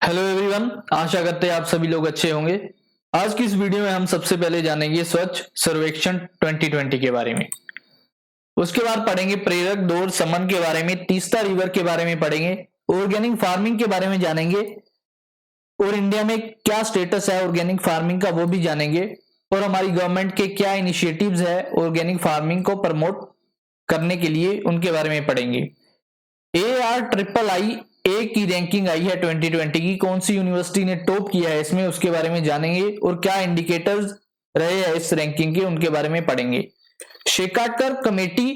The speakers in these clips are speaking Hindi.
हेलो एवरीवन, आशा करते हैं आप सभी लोग अच्छे होंगे। आज की इस वीडियो में हम सबसे पहले जानेंगे स्वच्छ सर्वेक्षण 2020 के बारे में। उसके बाद पढ़ेंगे प्रेरक दौर समन के बारे में, तीस्ता रिवर के बारे में पढ़ेंगे, ऑर्गेनिक फार्मिंग के बारे में जानेंगे और इंडिया में क्या स्टेटस है ऑर्गेनिक फार्मिंग का वो भी जानेंगे और हमारी गवर्नमेंट के क्या इनिशिएटिव्स है ऑर्गेनिक फार्मिंग को प्रमोट करने के लिए उनके बारे में पढ़ेंगे। ARIII ए की रैंकिंग आई है 2020 की, कौन सी यूनिवर्सिटी ने टॉप किया है इसमें उसके बारे में जानेंगे और क्या इंडिकेटर्स रहे हैं इस रैंकिंग के उनके बारे में पढ़ेंगे। शेकाटकर कमेटी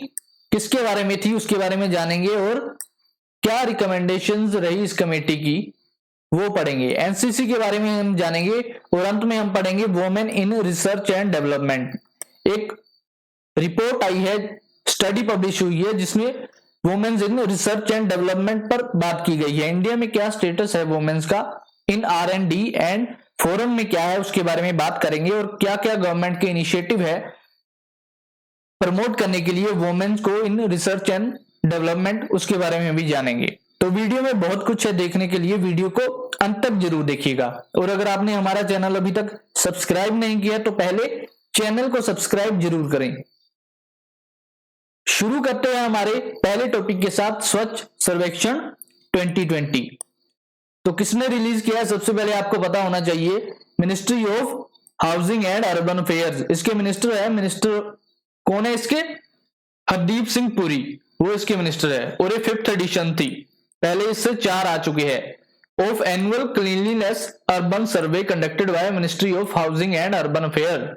किसके बारे में थी उसके बारे में जानेंगे और क्या रिकमेंडेशंस रही इस कमेटी की वो पढ़ेंगे। एनसीसी के बारे में हम जानेंगे और अंत में हम पढ़ेंगे women in research and development. एक रिपोर्ट आई है, स्टडी पब्लिश हुई है जिसमें women's in research and development पर बात की गई है। इंडिया में क्या स्टेटस है वुमेन्स का इन R&D एंड फॉरेन में क्या है उसके बारे में बात करेंगे और क्या क्या गवर्नमेंट के इनिशिएटिव है प्रमोट करने के लिए वुमेन्स को इन रिसर्च एंड डेवलपमेंट उसके बारे में भी जानेंगे। तो वीडियो में बहुत कुछ है देखने के लिए, वीडियो को अंत तक जरूर देखिएगा और अगर आपने हमारा चैनल अभी तक सब्सक्राइब नहीं किया तो पहले चैनल को सब्सक्राइब जरूर करें। शुरू करते हैं हमारे पहले टॉपिक के साथ, स्वच्छ सर्वेक्षण 2020। तो किसने रिलीज किया है सबसे पहले आपको पता होना चाहिए, ministry of housing and urban affairs. इसके मिनिस्टर है, मिनिस्टर कौन है इसके? हरदीप सिंह पुरी, वो इसके मिनिस्टर है और ये 5th एडिशन थी, पहले इससे 4 आ चुके हैं। Of annual cleanliness urban survey conducted by ministry of housing and urban affair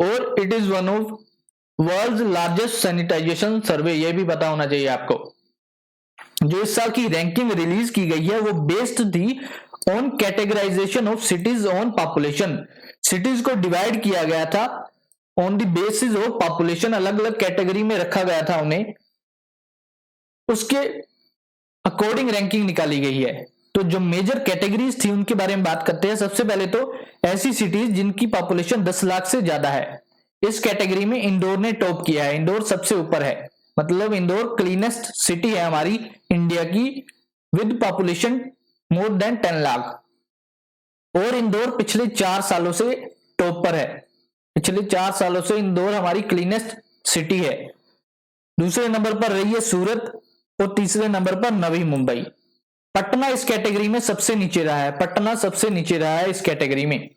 और it is one of world largest sanitization survey, ये भी पता होना चाहिए आपको। जो इस साल की रैंकिंग रिलीज की गई है वो बेस्ड थी on categorisation of cities on population. Cities को डिवाइड किया गया था on the basis of population, अलग अलग कैटेगरी में रखा गया था उन्हें, उसके अकॉर्डिंग रैंकिंग निकाली गई है। तो जो मेजर कैटेगरीज थी उनके बारे में बात करते हैं। सबसे पहले तो ऐसी सिटीज जिनकी पॉपुलेशन 10 लाख से ज्यादा है, इस कैटेगरी में इंदौर ने टॉप किया है, इंदौर सबसे ऊपर है, मतलब इंदौर क्लीनेस्ट सिटी है हमारी इंडिया की with population more than 10 lakh और इंदौर पिछले 4 सालों से टॉप पर है। पिछले 4 सालों से इंदौर हमारी क्लीनेस्ट सिटी है। दूसरे नंबर पर रही है सूरत और तीसरे नंबर पर नवी मुंबई। पटना इस कैटेगरी में सबसे नीचे रहा है, पटना सबसे नीचे रहा है इस कैटेगरी में।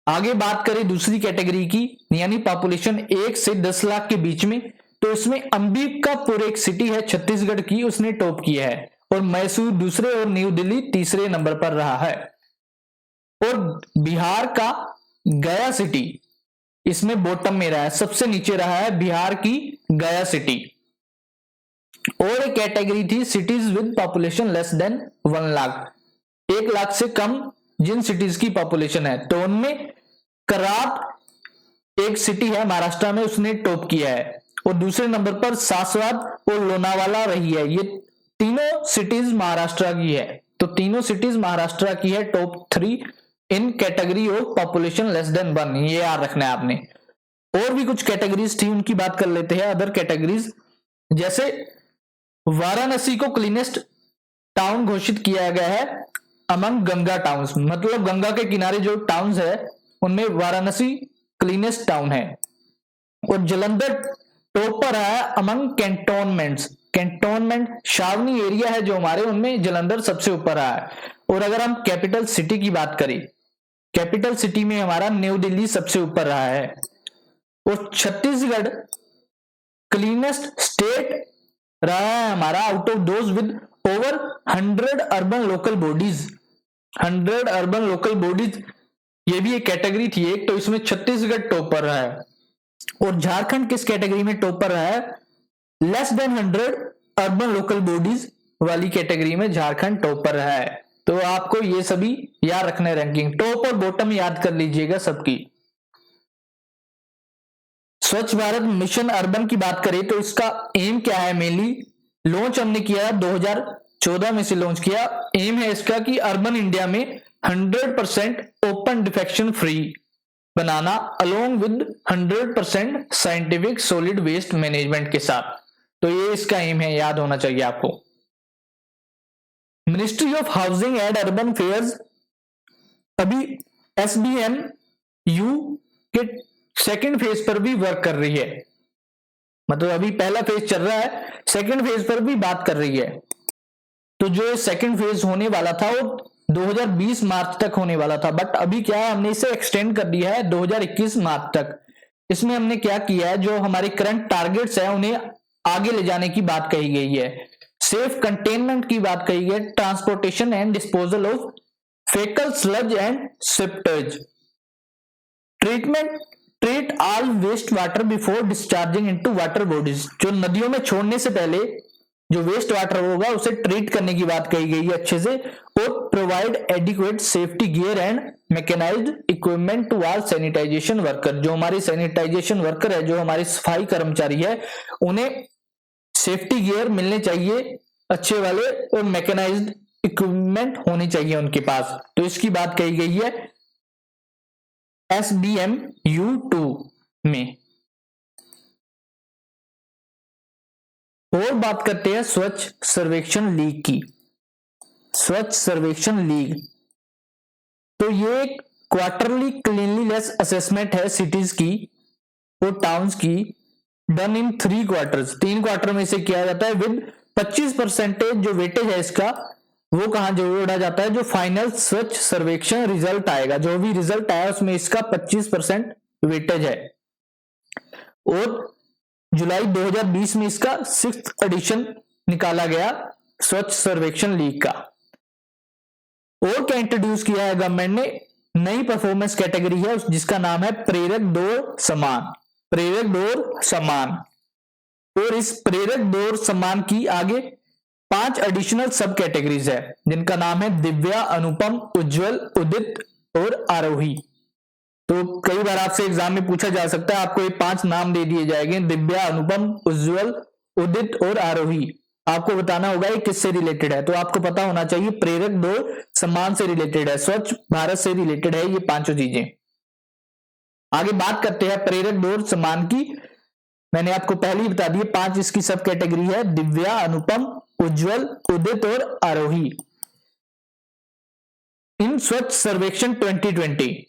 आगे बात करें दूसरी कैटेगरी की, यानी पॉपुलेशन 1 से 10 लाख के बीच में, तो इसमें अंबिकापुर एक सिटी है छत्तीसगढ़ की, उसने टॉप किया है और मैसूर दूसरे और न्यू दिल्ली तीसरे नंबर पर रहा है। और बिहार का गया सिटी इसमें बॉटम में रहा है, सबसे नीचे रहा है बिहार की गया सिटी। और एक कैटेगरी थी cities with population less than 1 lakh, 1 lakh से कम जिन सिटीज की पॉपुलेशन है, तो उनमें करात एक सिटी है महाराष्ट्र में, उसने टॉप किया है और दूसरे नंबर पर सासवाद और लोनावाला रही है। ये तीनों सिटीज महाराष्ट्र की है, तो तीनों सिटीज महाराष्ट्र की है top 3 in category of population less than 1, ये याद रखना है आपने। और भी कुछ कैटेगरीज थी उनकी बात कर लेते हैं, अदर कैटेगरीज। जैसे वाराणसी को क्लीनेस्ट टाउन घोषित किया गया है अमंग गंगा टाउन्स, मतलब गंगा के किनारे जो टाउन्स है उनमें वाराणसी क्लीनेस्ट टाउन है। और जलंधर टॉप पर है अमंग कैंटोनमेंट्स, कैंटोनमेंट छावनी एरिया है जो हमारे, उनमें जलंधर सबसे ऊपर है। और अगर हम कैपिटल सिटी की बात करें, कैपिटल सिटी में हमारा न्यू दिल्ली सबसे ऊपर रहा है। और छत्तीसगढ़ क्लीनेस्ट स्टेट रहा है हमारा out of those with over 100 urban local bodies, 100 urban local bodies, ये भी एक कैटेगरी थी एक, तो इसमें छत्तीसगढ़ टॉप पर रहा है। और झारखंड किस कैटेगरी में टॉप पर रहा है? Less than 100 urban local bodies वाली कैटेगरी में झारखंड टॉप पर रहा है। तो आपको ये सभी याद रखने, रैंकिंग टॉप और बॉटम याद कर लीजिएगा सबकी। स्वच्छ भारत मिशन अर्बन की बात करें तो इसका एम क्या है? मेनली लॉन्च हमने किया 2014 में से लॉन्च किया। एम है इसका कि अर्बन इंडिया में 100% ओपन डिफेक्शन फ्री बनाना along with 100% scientific solid waste management के साथ। तो ये इसका एम है, याद होना चाहिए आपको। Ministry of housing and urban affairs अभी SBMU के सेकंड फेज पर भी वर्क कर रही है, मतलब अभी पहला फेज चल रहा है, सेकंड फेज पर भी बात कर रही है। तो जो सेकंड फेज होने वाला था वो 2020 मार्च तक होने वाला था, बट अभी क्या है, हमने इसे एक्सटेंड कर दिया है 2021 मार्च तक। इसमें हमने क्या किया है, जो हमारे करंट टारगेट्स है उन्हें आगे ले जाने की बात कही गई है, सेफ कंटेनमेंट की बात कही गई है, transportation and disposal of faecal sludge and septage, treat all waste water before discharging into water bodies, जो नदियों में छोड़ने से पहले जो वेस्ट वाटर होगा उसे ट्रीट करने की बात कही गई है अच्छे से, और provide adequate safety gear and mechanised equipment to all sanitisation worker, जो हमारी सैनिटाइजेशन वर्कर है, जो हमारी सफाई कर्मचारी है, उन्हें सेफ्टी गियर मिलने चाहिए अच्छे वाले, और मैकेनाइज्ड इक्विपमेंट होने चाहिए उनके पास। तो इसकी बात कही गई है SBMU2 में। और बात करते हैं स्वच्छ सर्वेक्षण लीग की। स्वच्छ सर्वेक्षण लीग तो ये एक क्वार्टरली क्लीनलीनेस असेसमेंट है सिटीज की और टाउन्स की, डन इन 3 क्वार्टर्स, 3 क्वार्टर में से किया जाता है, विद 25% जो वेटेज है इसका वो कहां जोड़ा जाता है, जो फाइनल स्वच्छ सर्वेक्षण रिजल्ट आएगा, जो भी रिजल्ट आया उसमें इसका 25% वेटेज है। और जुलाई 2020 में इसका 6th एडिशन निकाला गया स्वच्छ सर्वेक्षण लीग का। और क्या इंट्रोड्यूस किया है गवर्नमेंट ने, नई परफॉर्मेंस कैटेगरी है जिसका नाम है प्रेरक दौर सम्मान, प्रेरक दौर सम्मान। और इस प्रेरक दौर सम्मान की आगे 5 एडिशनल सब कैटेगरीज है जिनका नाम है दिव्या, अनुपम, उज्जवल, उदित और आरोही। तो कई बार आपसे एग्जाम में पूछा जा सकता है, आपको ये 5 नाम दे दिए जाएंगे, दिव्या, अनुपम, उज्जवल, उदित और आरोही, आपको बताना होगा ये किससे रिलेटेड है। तो आपको पता होना चाहिए प्रेरक दौर सम्मान से रिलेटेड है, स्वच्छ भारत से रिलेटेड है ये 5 चीजें। आगे बात करते हैं प्रेरक दौर सम्मान की। मैंने आपको पहले ही बता दी 5 इसकी सब कैटेगरी है, दिव्या, अनुपम, उज्जवल, उदित और आरोही। इन स्वच्छ सर्वेक्षण 2020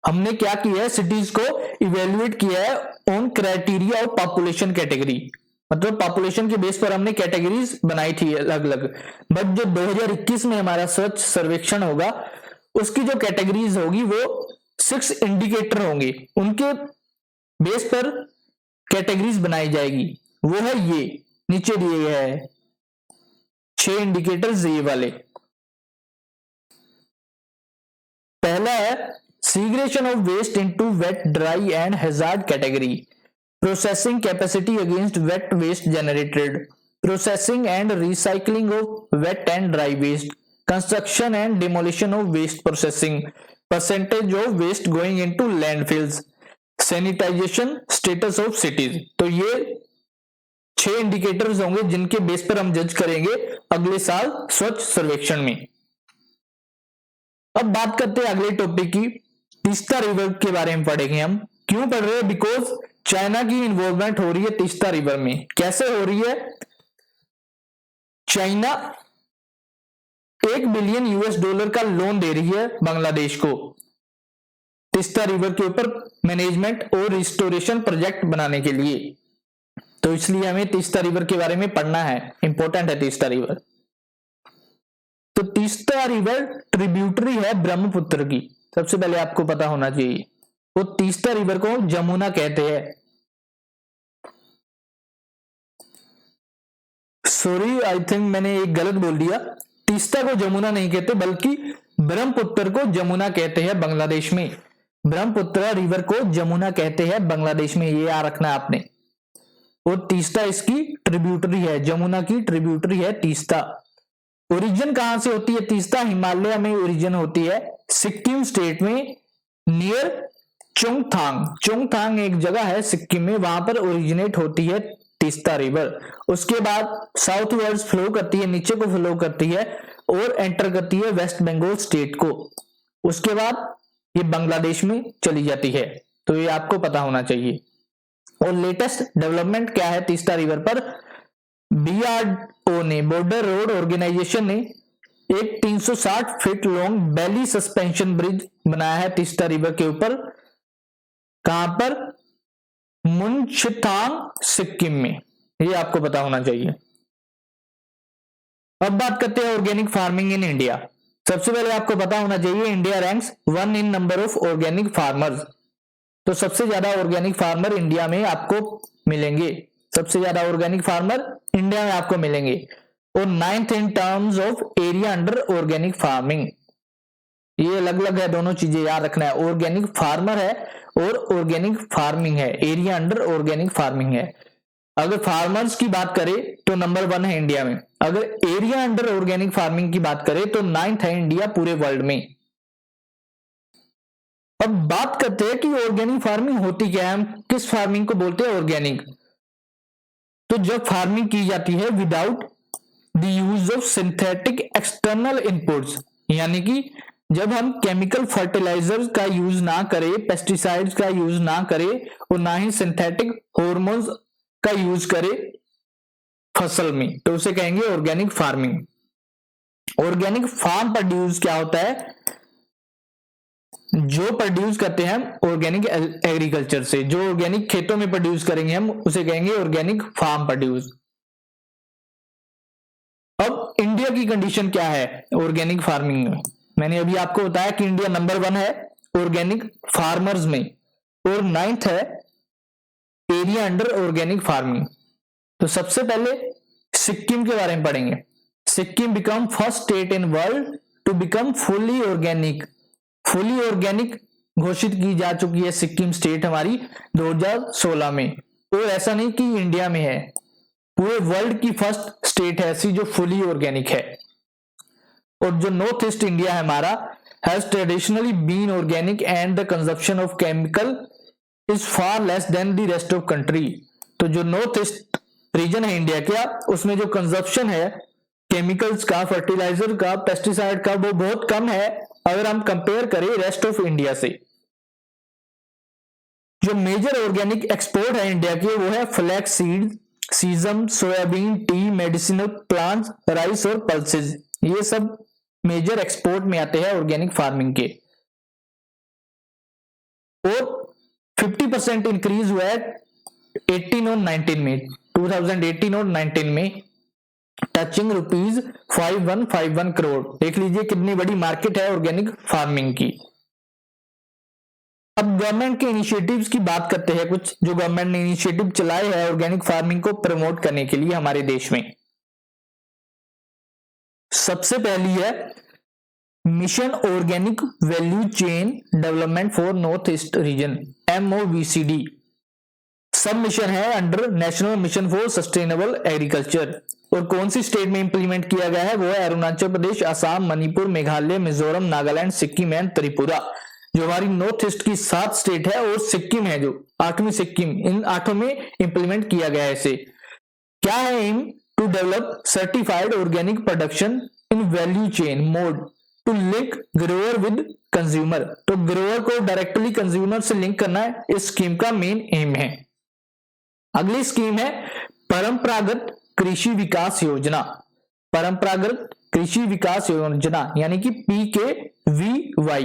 हमने क्या किया है, सिटीज को इवेल्युएट किया है on criteria of population category, मतलब पॉपुलेशन के बेस पर हमने कैटेगरीज बनाई थी अलग अलग। बट जो 2021 में हमारा स्वच्छ सर्वेक्षण होगा उसकी जो कैटेगरीज होगी वो 6 इंडिकेटर होंगे, उनके बेस पर कैटेगरीज बनाई जाएगी। वो है ये नीचे दिए गए हैं 6 इंडिकेटर्स ये वाले। पहला है segregation of waste into wet, dry and hazard category, processing capacity against wet waste generated, processing and recycling of wet and dry waste, construction and demolition of waste processing, percentage of waste going into landfills, sanitization status of cities. तो ये 6 इंडिकेटर्स होंगे जिनके बेस पर हम जज करेंगे अगले साल स्वच्छ सर्वेक्षण में। अब बात करते हैं अगले टॉपिक की, तीस्ता रिवर के बारे में पढ़ेंगे हम। क्यों पढ़ रहे हैं, बिकॉज चाइना की इन्वॉल्वमेंट हो रही है तीस्ता रिवर में। कैसे हो रही है, चाइना $1 बिलियन का लोन दे रही है बांग्लादेश को तीस्ता रिवर के ऊपर मैनेजमेंट और रिस्टोरेशन प्रोजेक्ट बनाने के लिए। तो इसलिए हमें तीस्ता रिवर के बारे में पढ़ना है, इंपॉर्टेंट है तीस्ता रिवर। तो तीस्ता रिवर ट्रिब्यूटरी है ब्रह्मपुत्र की, सबसे पहले आपको पता होना चाहिए। वो तीस्ता रिवर को जमुना कहते हैं। सॉरी, आई थिंक मैंने एक गलत बोल दिया, तीस्ता को जमुना नहीं कहते बल्कि ब्रह्मपुत्र को जमुना कहते हैं बांग्लादेश में। ब्रह्मपुत्र रिवर को जमुना कहते हैं बांग्लादेश में, ये याद रखना आपने। और तीस्ता इसकी ट्रिब्यूटरी है, जमुना की ट्रिब्यूटरी है तीस्ता। ओरिजिन कहां से होती है तीस्ता, हिमालय में ओरिजिन होती है, सिक्किम स्टेट में नियर चोंगथांग। चोंगथांग एक जगह है सिक्किम में, वहां पर ओरिजिनेट होती है तीस्ता रिवर। उसके बाद साउथ वर्ड फ्लो करती है, नीचे को फ्लो करती है और एंटर करती है वेस्ट बंगाल स्टेट को। उसके बाद ये बांग्लादेश में चली जाती है। तो ये आपको पता होना चाहिए। और लेटेस्ट डेवलपमेंट क्या है तीस्ता रिवर पर, BRO ने, बॉर्डर रोड ऑर्गेनाइजेशन ने एक 360 फीट लॉन्ग बैली सस्पेंशन ब्रिज बनाया है तीस्ता रिवर के ऊपर। कहां पर? मुनशिथांग सिक्किम में। ये आपको पता होना चाहिए। अब बात करते हैं ऑर्गेनिक फार्मिंग इन इंडिया। सबसे पहले आपको पता होना चाहिए India ranks 1 in number of organic farmers. तो सबसे ज्यादा ऑर्गेनिक फार्मर इंडिया में आपको मिलेंगे, सबसे ज्यादा ऑर्गेनिक फार्मर इंडिया में आपको मिलेंगे। और 9th in terms of area under organic farming. ये अलग अलग है, दोनों चीजें याद रखना है। ऑर्गेनिक फार्मर है और ऑर्गेनिक फार्मिंग है, एरिया अंडर ऑर्गेनिक फार्मिंग है। अगर फार्मर्स की बात करें तो नंबर 1 है इंडिया में। अगर एरिया अंडर ऑर्गेनिक फार्मिंग की बात करें तो 9th है इंडिया पूरे वर्ल्ड में। अब बात करते हैं कि ऑर्गेनिक फार्मिंग होती क्या है, हम किस फार्मिंग को बोलते हैं ऑर्गेनिक। तो जब फार्मिंग की जाती है without the use of synthetic external inputs, यानी कि जब हम केमिकल फर्टिलाइजर्स का यूज ना करें, पेस्टिसाइड्स का यूज ना करें और ना ही सिंथेटिक हॉर्मोन्स का यूज करें फसल में, तो उसे कहेंगे organic farming. Organic farm produce क्या होता है? जो प्रोड्यूस करते हैं हम ऑर्गेनिक एग्रीकल्चर से, जो ऑर्गेनिक खेतों में प्रोड्यूस करेंगे हम उसे कहेंगे ऑर्गेनिक फार्म प्रोड्यूस। अब इंडिया की कंडीशन क्या है ऑर्गेनिक फार्मिंग में? मैंने अभी आपको बताया कि इंडिया नंबर 1 है ऑर्गेनिक फार्मर्स में और 9th है एरिया अंडर ऑर्गेनिक फार्मिंग। तो सबसे पहले सिक्किम के बारे में पढ़ेंगे। Sikkim become first state in world to become fully organic. Fully organic घोषित की जा चुकी है सिक्किम स्टेट हमारी 2016 में। और ऐसा नहीं कि इंडिया में है, पूरे वर्ल्ड की फर्स्ट स्टेट है ऐसी जो फुली ऑर्गेनिक है। और जो नॉर्थ ईस्ट इंडिया है हमारा has traditionally been organic and the consumption of chemical is far less than the rest of country. तो जो नॉर्थ ईस्ट रीजन है इंडिया का, उसमें जो कंजप्शन है केमिकल्स का, फर्टिलाइजर का, पेस्टिसाइड का, वो बहुत कम है अगर हम कंपेयर करें रेस्ट ऑफ इंडिया से। जो मेजर ऑर्गेनिक एक्सपोर्ट है इंडिया के वो है flax seed, caesium, soybean, T, medicinal plants, rice और पल्सेस। ये सब मेजर एक्सपोर्ट में आते हैं ऑर्गेनिक फार्मिंग के। और 50% इंक्रीज हुआ है 18 और 19 में, 2018 और 19 में, टचिंग ₹5151 करोड़। देख लीजिए कितनी बड़ी मार्केट है ऑर्गेनिक फार्मिंग की। अब गवर्नमेंट के इनिशिएटिव्स की बात करते हैं, कुछ जो गवर्नमेंट ने इनिशिएटिव चलाए हैं ऑर्गेनिक फार्मिंग को प्रमोट करने के लिए हमारे देश में। सबसे पहली है mission organic value chain development for north east reason, MOVCD। सब मिशन है under national mission for sustainable agriculture. और कौन सी स्टेट में इंप्लीमेंट किया गया है वो है अरुणाचल प्रदेश, असम, मणिपुर, मेघालय, मिजोरम, नागालैंड, सिक्किम एंड त्रिपुरा। जो हमारी नॉर्थ ईस्ट की 7 स्टेट है और सिक्किम है जो 8वीं सिक्किम, इन 8 में इंप्लीमेंट किया गया है इसे। क्या है aim? To develop certified organic production in value chain mode to link grower with consumer. तो ग्रोअर को डायरेक्टली कंज्यूमर से लिंक करना है इस स्कीम का मेन एम है। अगली स्कीम है परंपरागत कृषि विकास योजना। परंपरागत कृषि विकास योजना यानी कि PKVY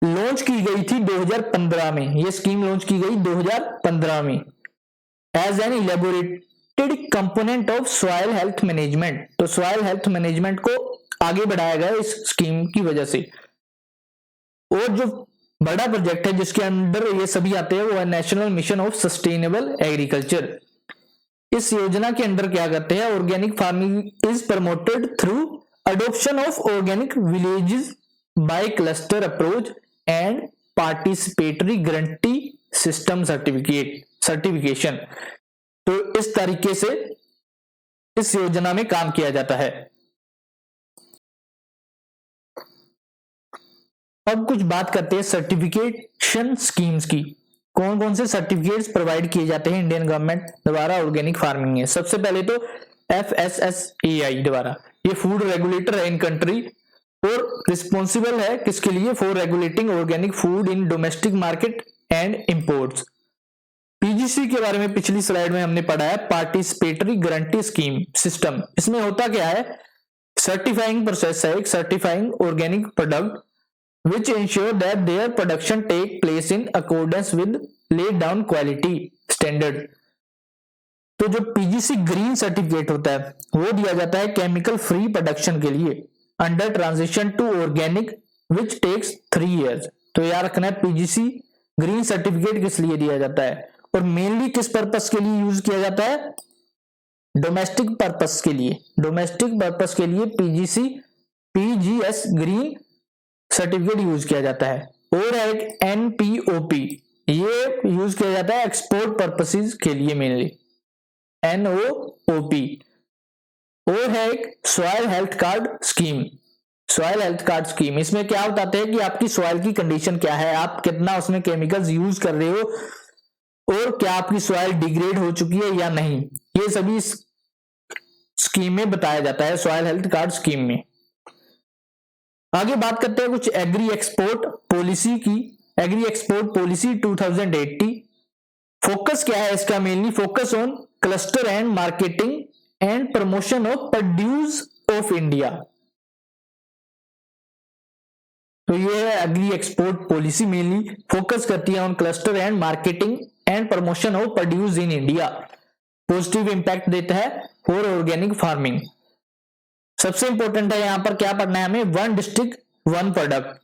लॉन्च की गई थी 2015 में। यह स्कीम लॉन्च की गई 2015 में as an elaborated component of soil health management. तो सॉइल हेल्थ मैनेजमेंट को आगे बढ़ाया गया इस स्कीम की वजह से। और जो बड़ा प्रोजेक्ट है जिसके अंदर ये सभी आते हैं वो है national mission of sustainable agriculture. इस योजना के अंदर क्या करते हैं, organic farming is promoted through adoption of organic villages by cluster approach and participatory guarantee system certification. तो इस तरीके से इस योजना में काम किया जाता है। अब कुछ बात करते हैं सर्टिफिकेशन स्कीम्स की। कौन कौन से सर्टिफिकेट्स प्रोवाइड किए जाते हैं इंडियन गवर्नमेंट द्वारा ऑर्गेनिक फार्मिंग में। सबसे पहले तो FSSAI द्वारा, ये फूड रेगुलेटर है इन कंट्री और रिस्पॉन्सिबल है किसके लिए, for regulating organic food in domestic market and imports. PGC के बारे में पिछली स्लाइड में हमने पढ़ा है, पार्टिसिपेटरी गारंटी स्कीम सिस्टम। इसमें होता क्या है, सर्टिफाइंग प्रोसेस है एक, certifying organic product which ensure that their production take place in accordance with laid down quality standard. तो जो पीजीसी ग्रीन सर्टिफिकेट होता है वो दिया जाता है केमिकल फ्री प्रोडक्शन के लिए under transition to organic which takes 3 years। तो याद रखना है पीजीसी ग्रीन सर्टिफिकेट किस लिए दिया जाता है और मेनली किस पर्पस के लिए यूज किया जाता है, डोमेस्टिक पर्पस के लिए। डोमेस्टिक पर्पस के लिए पीजीएस ग्रीन सर्टिफिकेट यूज किया जाता है। और एक एनपीओपी, ये यूज किया जाता है एक्सपोर्ट पर्पसेस के लिए मेनली, एनओओपी। और है एक soil health card scheme. Soil health card scheme, इसमें क्या बताते हैं कि आपकी सॉइल की कंडीशन क्या है, आप कितना उसमें केमिकल्स यूज कर रहे हो और क्या आपकी सॉइल डिग्रेड हो चुकी है या नहीं, ये सभी स्कीम में बताया जाता है सॉइल हेल्थ कार्ड स्कीम में। आगे बात करते हैं कुछ एग्री एक्सपोर्ट पॉलिसी की। एग्री एक्सपोर्ट पॉलिसी 2080, फोकस क्या है इसका, mainly focus on cluster and marketing and promotion of produce of India. तो ये है agree export policy, mainly focus करती है on cluster and marketing and promotion of produce in India. Positive impact देता है फॉर ऑर्गेनिक फार्मिंग। सबसे इंपॉर्टेंट है यहां पर क्या पढ़ना है हमें, one district one product,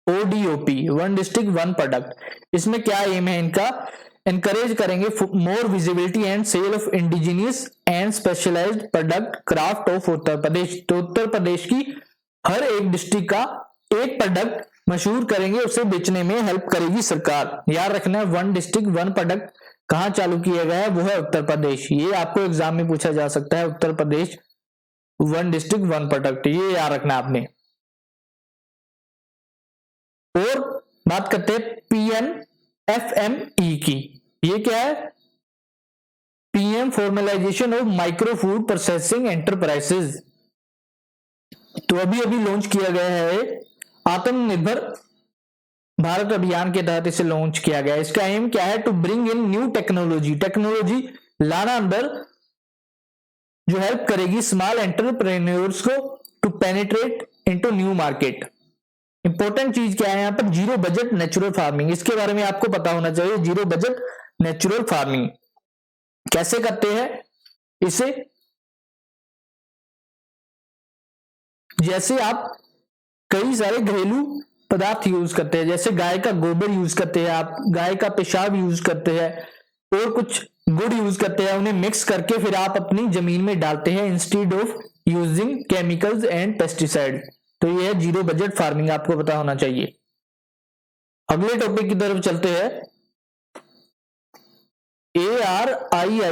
ODOP, one district one product. इसमें क्या एम है इनका, एनकरेज करेंगे more visibility and sale of indigenous and specialised product craft of Uttar Pradesh. तो उत्तर प्रदेश की हर एक डिस्ट्रिक्ट का एक प्रोडक्ट मशहूर करेंगे, उसे बेचने में हेल्प करेगी सरकार। याद रखना है वन डिस्ट्रिक्ट वन प्रोडक्ट कहां चालू किया गया है, वो है उत्तर प्रदेश। ये आपको एग्जाम में पूछा जा सकता है, Uttar Pradesh one district one product, ये याद रखना आपने। और बात करते हैं पीएमएफएमई की। ये क्या है, PM formalisation of micro food processing enterprises. तो अभी अभी लॉन्च किया गया है, आत्मनिर्भर भारत अभियान के तहत इसे लॉन्च किया गया है। इसका एम क्या है, to bring in new technology, technology लाना अंदर जो हेल्प करेगी स्मॉल एंटरप्रेन्योर्स को to penetrate into new market. Important चीज क्या है यहां पर, जीरो बजट नेचुरल फार्मिंग। इसके बारे में आपको पता होना चाहिए, जीरो बजट नेचुरल फार्मिंग कैसे करते हैं इसे। जैसे आप कई सारे घरेलू पदार्थ यूज करते हैं, जैसे गाय का गोबर यूज करते हैं, आप गाय का पेशाब यूज करते हैं और कुछ गुड़ यूज करते हैं, उन्हें मिक्स करके फिर आप अपनी जमीन में डालते हैं instead of using chemicals and pesticide. तो ये है जीरो बजट फार्मिंग, आपको पता होना चाहिए। अगले टॉपिक की तरफ चलते हैं, ARIIA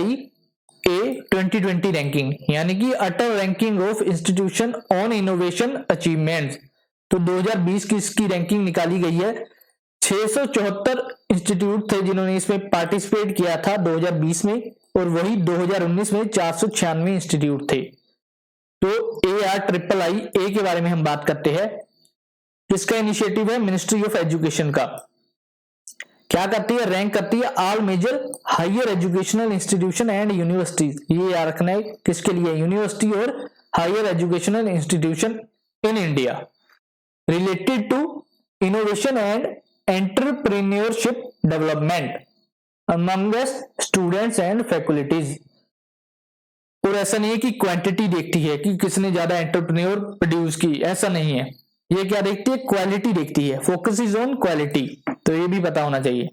2020 रैंकिंग, यानी कि Atal ranking of institution on innovation achievements. तो 2020 की इसकी रैंकिंग निकाली गई है। 674 इंस्टीट्यूट थे जिन्होंने इसमें पार्टिसिपेट किया था 2020 में, और वही 2019 में 496 इंस्टीट्यूट थे। तो ARIIA के बारे में हम बात करते हैं। किसका इनिशिएटिव है, मिनिस्ट्री ऑफ एजुकेशन का। क्या करती है, रैंक करती है all major higher educational institution and universities. ये याद रखना है किसके लिए, यूनिवर्सिटी और higher educational institution in India related to innovation and entrepreneurship development amongst students and faculties. और ऐसा नहीं है कि क्वांटिटी देखती है कि किसने ज्यादा एंटरप्रेन्योर प्रोड्यूस की, ऐसा नहीं है। ये क्या देखती है, क्वालिटी देखती है, फोकस इज ऑन क्वालिटी। तो ये भी पता होना चाहिए।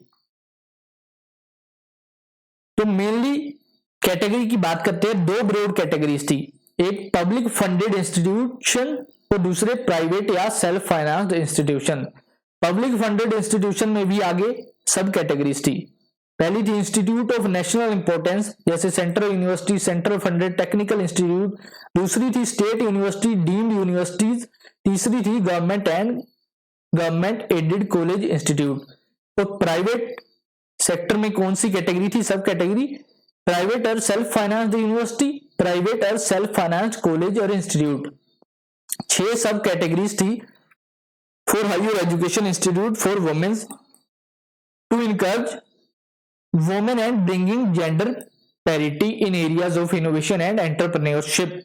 तो मेनली कैटेगरी की बात करते हैं, दो ब्रॉड कैटेगरीज थी, एक पब्लिक फंडेड इंस्टीट्यूशन और दूसरे प्राइवेट या self financed institution. Public funded institution में भी आगे सब कैटेगरीज थी। पहली थी इंस्टीट्यूट ऑफ नेशनल इंपॉर्टेंस, जैसे central university, central funded technical institute. दूसरी थी स्टेट यूनिवर्सिटी, डीम्ड यूनिवर्सिटीज। तीसरी थी government and government aided college institute. तो प्राइवेट सेक्टर में कौन सी कैटेगरी थी, सब कैटेगरी, प्राइवेट और सेल्फ फाइनेंस्ड यूनिवर्सिटी, प्राइवेट और सेल्फ फाइनेंस्ड कॉलेज और इंस्टीट्यूट। 6 सब कैटेगरीज थी for higher education institute for womens to encourage women and bringing gender parity in areas of innovation and entrepreneurship.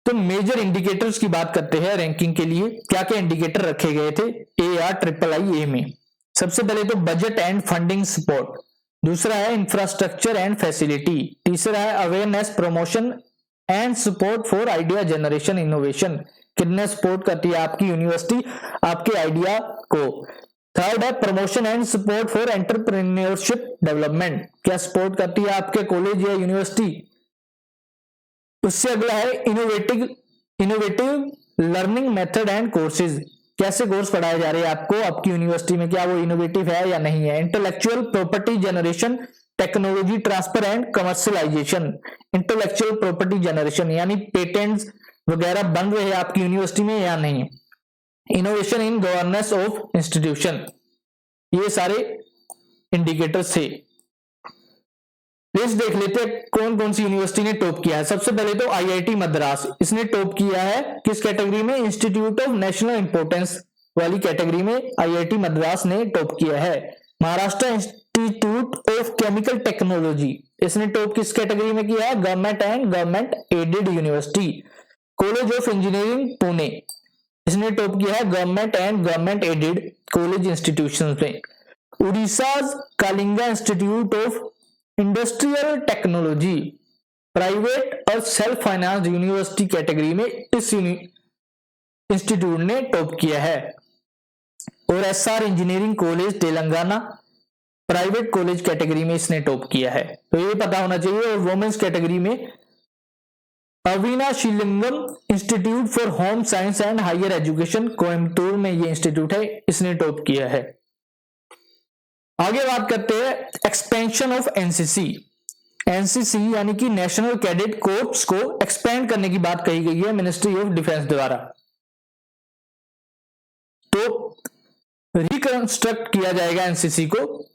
तो मेजर इंडिकेटर्स की बात करते हैं रैंकिंग के लिए, क्या क्या इंडिकेटर रखे गए थे ARIII में। सबसे पहले तो बजट एंड फंडिंग सपोर्ट, दूसरा है इंफ्रास्ट्रक्चर एंड फैसिलिटी, तीसरा है awareness promotion and support for idea generation innovation, कितने सपोर्ट करती है आपकी यूनिवर्सिटी आपके आइडिया को। थर्ड है promotion and support for entrepreneurship development, क्या सपोर्ट करती है आपके कॉलेज या यूनिवर्सिटी। उससे अगला है innovative learning method and courses, कैसे कोर्स पढ़ाए जा रहे हैं आपको आपकी यूनिवर्सिटी में, क्या वो इनोवेटिव है या नहीं है। Intellectual property generation, technology transfer and commercialisation, intellectual property generation यानी पेटेंट्स वगैरह बन रहे हैं आपकी यूनिवर्सिटी में या नहीं। Innovation in governance of institution, ये सारे इंडिकेटर्स थे। लिस्ट देख लेते हैं कौन कौन सी यूनिवर्सिटी ने टॉप किया है। सबसे पहले तो IIT मद्रास, इसने टॉप किया है किस कैटेगरी में, इंस्टीट्यूट ऑफ नेशनल इंपोर्टेंस वाली कैटेगरी में IIT मद्रास ने टॉप किया है। Maharashtra institute of chemical technology, इसने टॉप किस कैटेगरी में किया है, government and government aided university. College of engineering Pune, इसने टॉप किया है government and government aided college institution में। Orissa Kalinga institute of industrial technology, private और सेल्फ फाइनेंस यूनिवर्सिटी कैटेगरी में इस इंस्टीट्यूट ने टॉप किया है। और SR engineering college Telangana, private college category में इसने टॉप किया है, तो ये पता होना चाहिए। और वुमेन्स कैटेगरी में Avinashilingam institute for home science and higher education, Coimbatore में ये इंस्टीट्यूट है, इसने टॉप किया है। आगे बात करते हैं एक्सपेंशन ऑफ एनसीसी यानी कि नेशनल कैडेट कोर्प्स को एक्सपेंड करने की बात कही गई है मिनिस्ट्री ऑफ डिफेंस द्वारा। तो रिकंस्ट्रक्ट किया जाएगा एनसीसी को,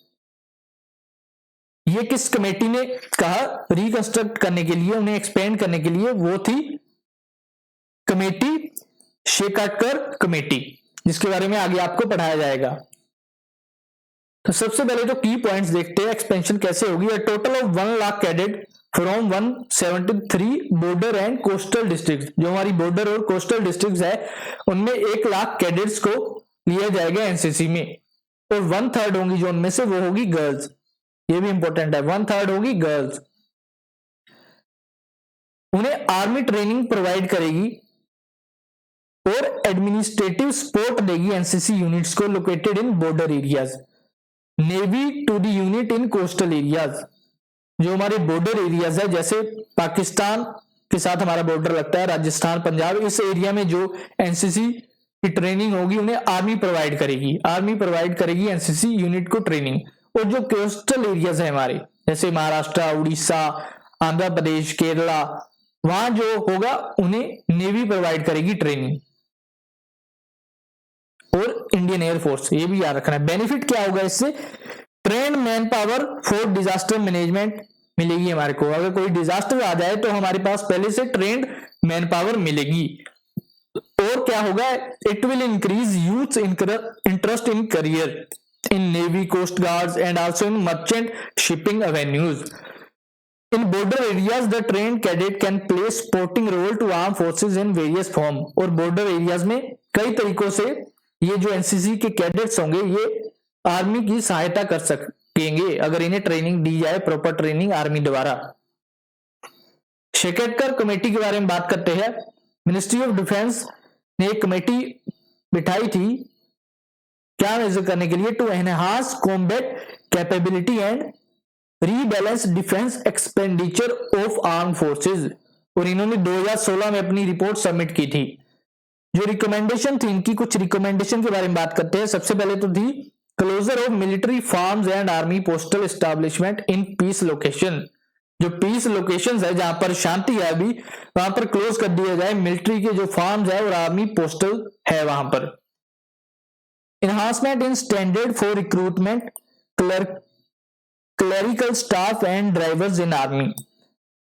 ये किस कमेटी ने कहा रिकंस्ट्रक्ट करने के लिए, उन्हें एक्सपेंड करने के लिए, वो थी कमेटी शेखावत कमेटी, जिसके बारे में आगे आपको पढ़ाया जाएगा। तो सबसे पहले तो की पॉइंट्स देखते हैं एक्सपेंशन कैसे होगी। A total of 1 lakh cadet from 173 border and coastal district, जो हमारी बॉर्डर और कोस्टल डिस्ट्रिक्ट है उनमें 1 लाख कैडेट्स को लिया जाएगा एनसीसी में, और 1/3 होंगी जो उनमें से वो होगी गर्ल्स, ये भी इंपॉर्टेंट है, 1/3 होगी गर्ल्स। उन्हें आर्मी ट्रेनिंग प्रोवाइड करेगी और एडमिनिस्ट्रेटिव सपोर्ट देगी एनसीसी यूनिट्स को located in border areas. Navy to the unit in coastal areas, जो हमारे बॉर्डर एरियाज है, जैसे पाकिस्तान के साथ हमारा बॉर्डर लगता है, राजस्थान पंजाब, इस एरिया में जो एनसीसी की ट्रेनिंग होगी उन्हें आर्मी प्रोवाइड करेगी एनसीसी यूनिट को ट्रेनिंग। और जो कोस्टल एरियाज है हमारे, जैसे महाराष्ट्र, उड़ीसा, आंध्र प्रदेश, केरला, वहां जो होगा उन्हें नेवी प्रोवाइड करेगी ट्रेनिंग, और इंडियन एयरफोर्स, ये भी याद रखना है। बेनिफिट क्या होगा इससे, trend man power for disaster management मिलेगी हमारे को, अगर कोई डिजास्टर आ जाए तो हमारे पास पहले से ट्रेंड मैन पावर मिलेगी। और क्या होगा, it will increase youth interest in career in navy, coast guards and also in merchant shipping avenues. In border areas the trained cadet can play supporting role to arm forces in various form, और बॉर्डर एरियाज में कई तरीकों से ये जो एनसीसी के कैडेट्स होंगे ये आर्मी की सहायता कर सकेंगे अगर इन्हें ट्रेनिंग दी जाए, प्रॉपर ट्रेनिंग आर्मी द्वारा। शेखावत कमेटी के बारे में बात करते हैं। मिनिस्ट्री ऑफ डिफेंस ने एक कमेटी बिठाई थी, क्या मेजर करने के लिए, to enhance combat capability and rebalance defence expenditure of arm forces, और इन्होंने 2016 में अपनी रिपोर्ट सबमिट की थी। जो रिकमेंडेशन थी इनकी, कुछ रिकमेंडेशन के बारे में बात करते हैं। सबसे पहले तो थी closure of military farms and army postal establishment in peace location, जो पीस लोकेशंस है जहां पर शांति है अभी, वहां पर क्लोज कर दिया जाए मिलिट्री के जो फार्म्स है और आर्मी पोस्टल है वहां पर। enhancement in standard for recruitment clerical staff and drivers in army,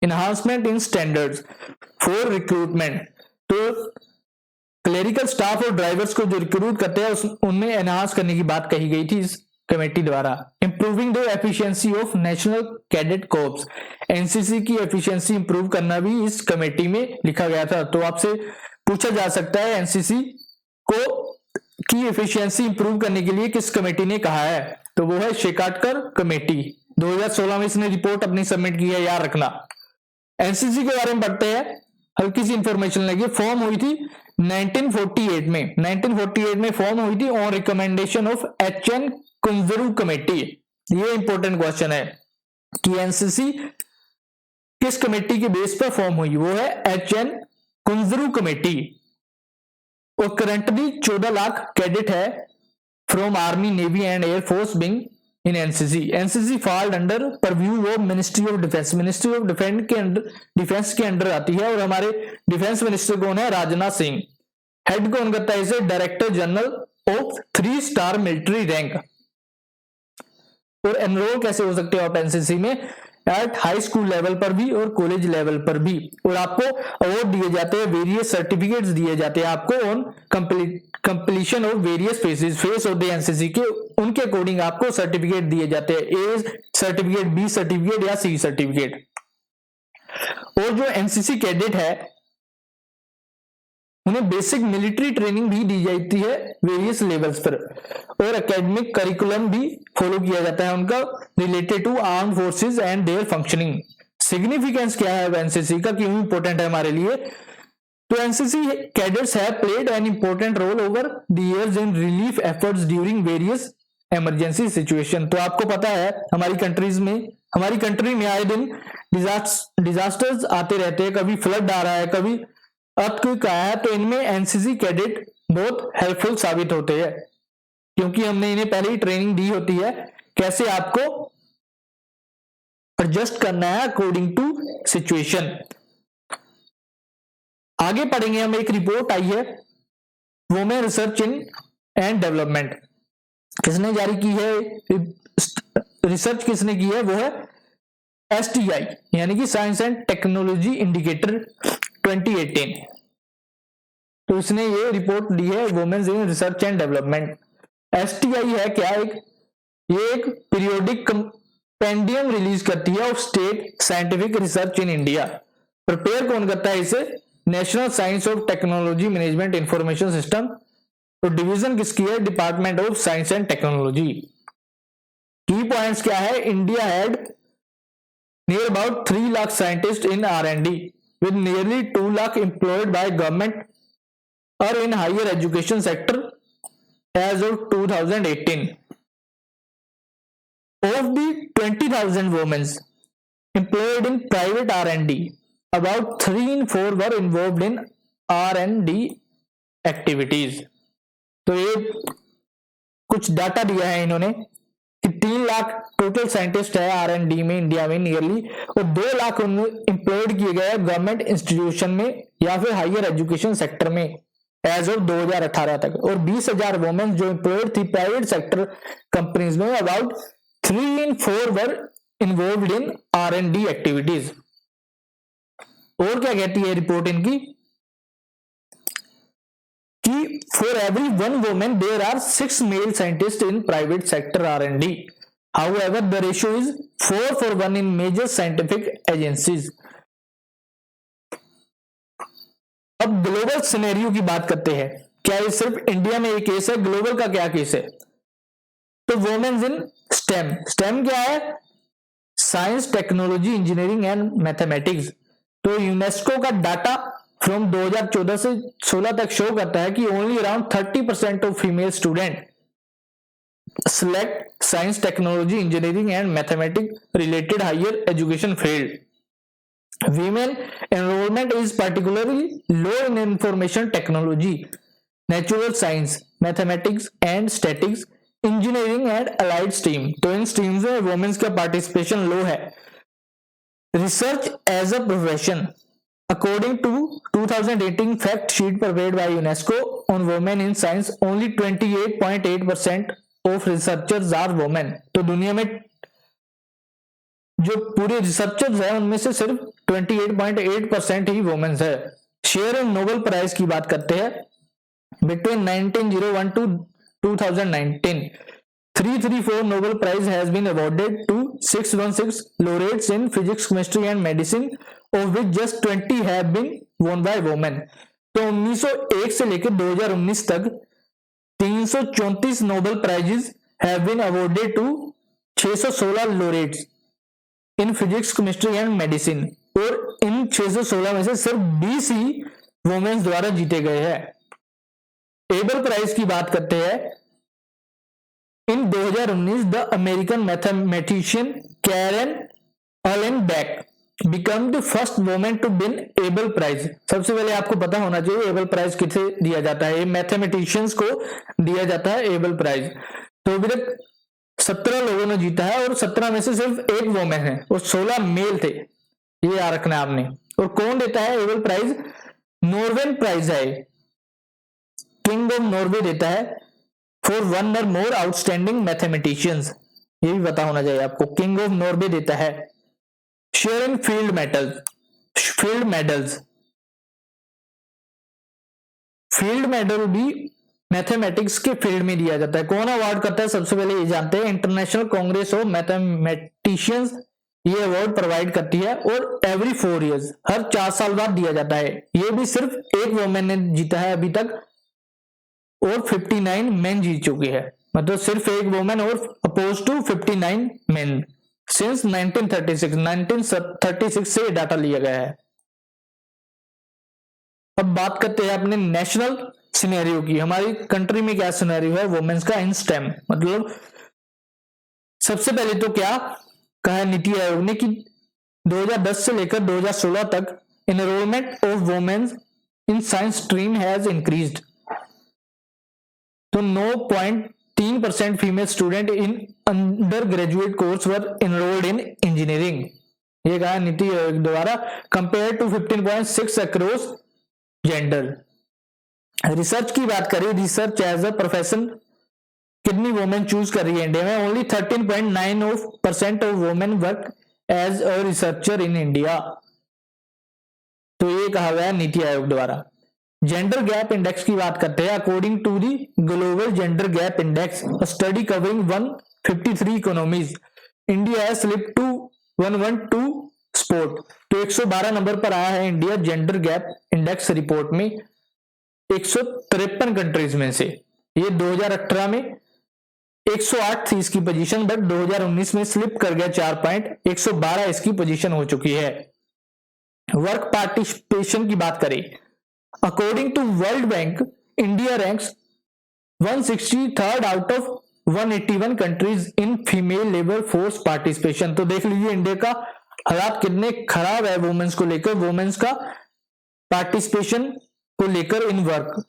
enhancement in standards for recruitment, तो क्लेरिकल स्टाफ और ड्राइवर्स को जो रिक्रूट करते हैं उनमें एनहांस करने की बात कही गई थी इस कमेटी द्वारा। Improving the efficiency of national cadet corps, NCC की एफिशिएंसी इंप्रूव करना भी इस कमेटी में लिखा गया था। तो आपसे पूछा जा सकता है एनसीसी को की एफिशिएंसी इंप्रूव करने के लिए किस कमेटी ने कहा है, तो वो है शेकाटकर कमेटी। 2016 में इसने रिपोर्ट अपनी सबमिट की है, याद रखना। एनसीसी के बारे में पढ़ते हैं, हल्की सी इंफॉर्मेशन लगी। फॉर्म हुई थी 1948 में, 1948 में फॉर्म हुई थी on recommendation of H N Kunzru committee. ये इंपॉर्टेंट क्वेश्चन है कि एनसीसी किस कमेटी के बेस पर फॉर्म हुई, वो है एचएन कुंजरू कमेटी। और करंटली 14 लाख कैडेट है from army, navy and air force wing in NCC. NCC fold under purview of ministry of defence, ministry of defence के अंडर आती है। और हमारे डिफेंस मिनिस्टर कौन है, राजनाथ सिंह। हेड कौन करता है इसे, director general of 3 star military rank. और एनरोल कैसे हो सकते हो आप एनसीसी में, एट हाई स्कूल लेवल पर भी और कॉलेज लेवल पर भी। और आपको अवार्ड दिए जाते हैं, वेरियस सर्टिफिकेट्स दिए जाते हैं आपको on completion of various face of the NCC के, उनके अकॉर्डिंग आपको सर्टिफिकेट दिए जाते हैं, ए सर्टिफिकेट, बी सर्टिफिकेट या सी सर्टिफिकेट। और जो एनसीसी कैडेट है उन्हें बेसिक मिलिट्री ट्रेनिंग भी दी जाती है वेरियस लेवल्स पर, और एकेडमिक करिकुलम भी फॉलो किया जाता है उनका related to arm forces and their functioning. Significance क्या है एनसीसी का, क्यों इंपॉर्टेंट है हमारे लिए, तो NCC cadets have played an important roll over the years in relief efforts during various emergency situation. तो आपको पता है हमारी कंट्री में आए दिन डिजास्टर्स आते रहते हैं, कभी फ्लड आ रहा है, कभी अर्थक्वेक आया है, तो इनमें एनसीसी कैडेट बहुत हेल्पफुल साबित होते हैं, क्योंकि हमने इन्हें पहले ही ट्रेनिंग दी होती है कैसे आपको एडजस्ट करना है अकॉर्डिंग टू सिचुएशन। आगे पढ़ेंगे हम, एक रिपोर्ट आई है women research in and development. किसने जारी की है, रिसर्च किसने की है, वो है एसटीआई यानी कि साइंस एंड टेक्नोलॉजी इंडिकेटर 2018। तो इसने ये रिपोर्ट दी है womens in research and development. STI है क्या, ये एक पीरियोडिक कंपेंडियम रिलीज करती है of state scientific research in India. Prepare कौन करता है इसे, national science of technology management information system. तो डिवीजन किसकी है, department of science and technology. Key points क्या है, India had near about 3 lakh scientist in R&D with nearly 2 lakh employed by government or in higher education sector as of 2018. Of the 20,000 women employed in private R&D, about 3 in 4 were involved in R&D activities. तो ये कुछ डाटा दिया है इन्होंने कि 3 लाख टोटल साइंटिस्ट है R&D में इंडिया में नियरली, और 2 लाख एम्प्लॉयड किए गए गवर्नमेंट इंस्टीट्यूशन में या फिर हायर एजुकेशन सेक्टर में एज ऑफ 2018 तक, और 20,000 वुमेन जो एम्प्लॉयड थी प्राइवेट सेक्टर कंपनीज में, about 3 in 4 were involved in R&D activities. और क्या कहती है रिपोर्ट इनकी कि for every 1 woman there are 6 male scientists in private sector R&D. However, the ratio is 4:1 in major scientific agencies. अब ग्लोबल सिनेरियो की बात करते हैं, क्या ये सिर्फ इंडिया में एक केस है, ग्लोबल का क्या केस है, तो वुमेन्स इन स्टेम। स्टेम क्या है, science technology engineering and mathematics. तो यूनेस्को का डाटा फ्रॉम 2014 से 16 तक शो करता है कि only around 30% of female student select science, technology, engineering and mathematics related higher education field. Women enrollment is particularly low in information technology, natural science, mathematics and statistics, engineering and allied stream. तो इन streams में women's का participation low है. Research as a profession. According to 2018 fact sheet prepared by UNESCO on women in science, only 28.8% of researchers are women. तो दुनिया में जो पूरे रिसर्चर्स हैं उनमें से सिर्फ 28.8% ही वुमेन्स है. शेयर इन नोबेल प्राइज की बात करते हैं. Between 1901 to 2019 334 Nobel Prize has been awarded to 616 laureates in physics, chemistry and medicine, of which just 20 have been won by women. तो 1901 से लेकर 2019 तक 334 Nobel prizes have been awarded to 616 laureates in physics, chemistry and medicine, और इन 616 में से सिर्फ 20 ही वुमेन्स द्वारा जीते गए हैं। एबल प्राइज की बात करते हैं। In 2019 the American mathematician Karen Uhlenbeck become the first women to win Abel prize. सबसे पहले आपको पता होना चाहिए एबल प्राइज किसे दिया जाता है। मैथमेटिशियंस को दिया जाता है एबल प्राइज। तो अभी तक 17 लोगों ने जीता है और 17 में से सिर्फ एक वुमेन है और 16 मेल थे, ये याद रखना है आपने। और कौन देता है एबल प्राइज? नॉर्वेन प्राइज है, किंग ऑफ नॉर्वे देता है फॉर वन और मोर आउटस्टैंडिंग मैथमेटिशियंस, ये भी पता होना चाहिए आपको। किंग ऑफ नॉर्वे देता है। शेयर इन फील्ड मेडल भी मैथमेटिक्स के फील्ड में दिया जाता है। कौन अवार्ड करता है? सबसे पहले ये जानते हैं, इंटरनेशनल कांग्रेस ऑफ मैथमेटिशियंस ये अवार्ड प्रोवाइड करती है और एवरी 4 years, हर 4 साल बाद दिया जाता है। ये भी सिर्फ एक वुमेन ने जीता है अभी तक और 59 मेन जीत चुकी है। मतलब सिर्फ एक वुमेन और अपोज टू 59 मेन सिंस 1936 से डाटा लिया गया है। अब बात करते हैं अपने नेशनल सिनेरियो की। हमारी कंट्री में क्या सिनेरियो है वुमेन्स का इन स्टेम? मतलब सबसे पहले तो क्या कहा नीति आयोग ने कि 2010 से लेकर 2016 तक enrolment of womens in science stream has increased. तो 9.3% female student in under graduate course were enrolled in engineering, ये कहा नीति आयोग द्वारा, compare to 15.6 across gender. Research की बात करें, रिसर्च एज अ प्रोफेशन कितनी वुमेन चूज कर रही है इंडिया में? Only 13.9% of women work as a researcher in India. तो ये कहा गया नीति आयोग द्वारा। जेंडर गैप इंडेक्स की बात करते हैं। According to the global gender gap index, a study covering 153 economies, India has slipped to 112 spot. तो 112 नंबर पर आया है India gender gap index report में 153 कंट्रीज में से। ये 2018 में 108 थी इसकी पोजीशन, बट 2019 में स्लिप कर गया 4 पॉइंट, 112 इसकी पोजीशन हो चुकी है। वर्क पार्टिसिपेशन की बात करें, according to world bank, India ranks 163rd out of 181 countries in female labour force participation. तो देख लीजिए इंडिया का हालात कितने खराब है वुमेन्स को लेकर, वुमेन्स का पार्टिसिपेशन को लेकर इन वर्क।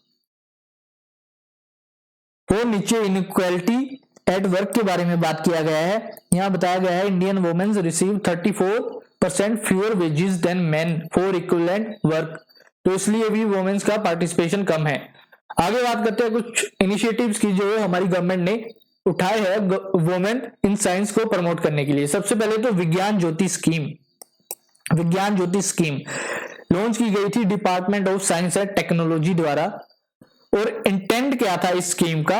और नीचे इनइक्वालिटी एट वर्क के बारे में बात किया गया है। यहां बताया गया है Indian womens receive 34% fewer wages than men for equivalent work. तो इसलिए भी वुमेन्स का पार्टिसिपेशन कम है। आगे बात करते हैं कुछ इनिशिएटिव्स की जो हमारी गवर्नमेंट ने उठाए हैं वुमेन इन साइंस को प्रमोट करने के लिए। सबसे पहले तो विज्ञान ज्योति स्कीम लॉन्च की गई थी department of science and technology द्वारा। और इंटेंट क्या था इस स्कीम का?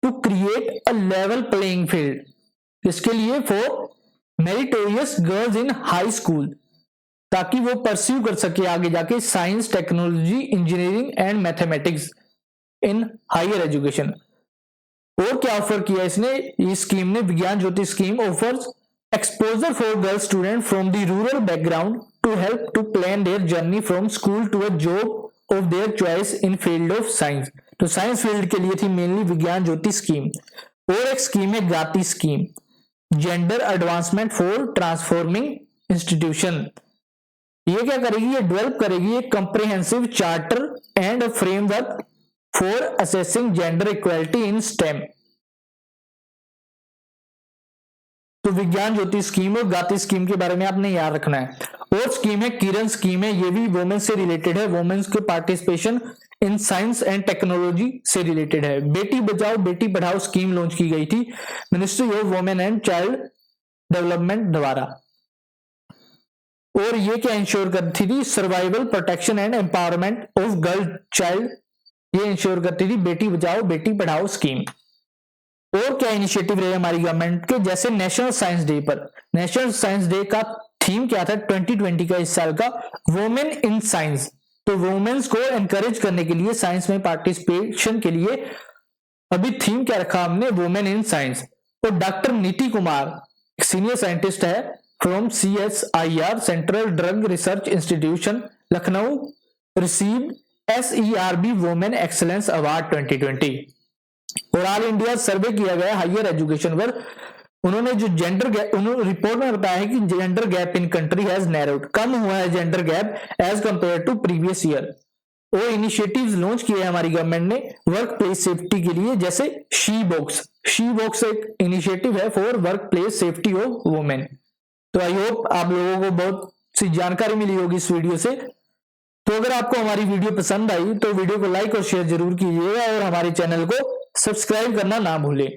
To create a level playing field, इसके लिए for meritorious girls in high school, ताकि वो परस्यू कर सके आगे जाके science, technology, engineering and mathematics in higher education. और क्या ऑफर किया इसने? इस स्कीम ने, Vigyan Jyoti scheme offers exposure for girl student from the rural background to help to plan their journey from school to a job of their choice in field of science। तो साइंस फील्ड के लिए थी मेनली विज्ञान ज्योति स्कीम। और एक स्कीम है गाती scheme, gender advancement for transforming institution. ये क्या करेगी? ये डेवलप करेगी एक comprehensive charter and a framework for assessing gender equality in stem. तो विज्ञान ज्योति स्कीम और गाती स्कीम के बारे में आपने याद रखना है। और स्कीम है किरण स्कीम है, ये भी वुमेन से रिलेटेड है, वुमेन्स के participation in science and technology से रिलेटेड है। बेटी बचाओ बेटी पढ़ाओ स्कीम लॉन्च की गई थी ministry of women and child development द्वारा। और ये क्या इंश्योर करती थी? Survival, protection and empowerment of girl child ये इंश्योर करती थी बेटी बचाओ बेटी पढ़ाओ स्कीम। और क्या इनिशिएटिव रहे हमारी गवर्नमेंट के, जैसे नेशनल साइंस डे पर, नेशनल साइंस डे का थीम क्या था 2020 का इस साल का, वुमेन इन साइंस। तो वुमेन्स को एनकरेज करने के लिए, साइंस में पार्टिसिपेशन के लिए अभी थीम क्या रखा हमने, वुमेन इन साइंस। तो डॉक्टर नीति कुमार सीनियर साइंटिस्ट है from CSIR central drug research institution Lucknow, received SERB women excellence award 2020। और ऑल इंडिया सर्वे किया गया हायर एजुकेशन पर, उन्होंने जो जेंडर गैप, उन्होंने रिपोर्ट में बताया है कि gender gap in country has narrowed, कम हुआ है gender gap as compare to previous year. वो इनिशिएटिव्स लॉन्च किए हमारी गवर्नमेंट ने वर्क प्लेस सेफ्टी के लिए, जैसे शी बॉक्स एक इनिशिएटिव है for work place safety of women. तो आई होप आप लोगों को बहुत सी जानकारी मिली होगी इस वीडियो से। तो अगर आपको हमारी वीडियो पसंद आई तो वीडियो को लाइक और शेयर जरूर कीजिएगा और हमारे चैनल को सब्सक्राइब करना ना भूलें।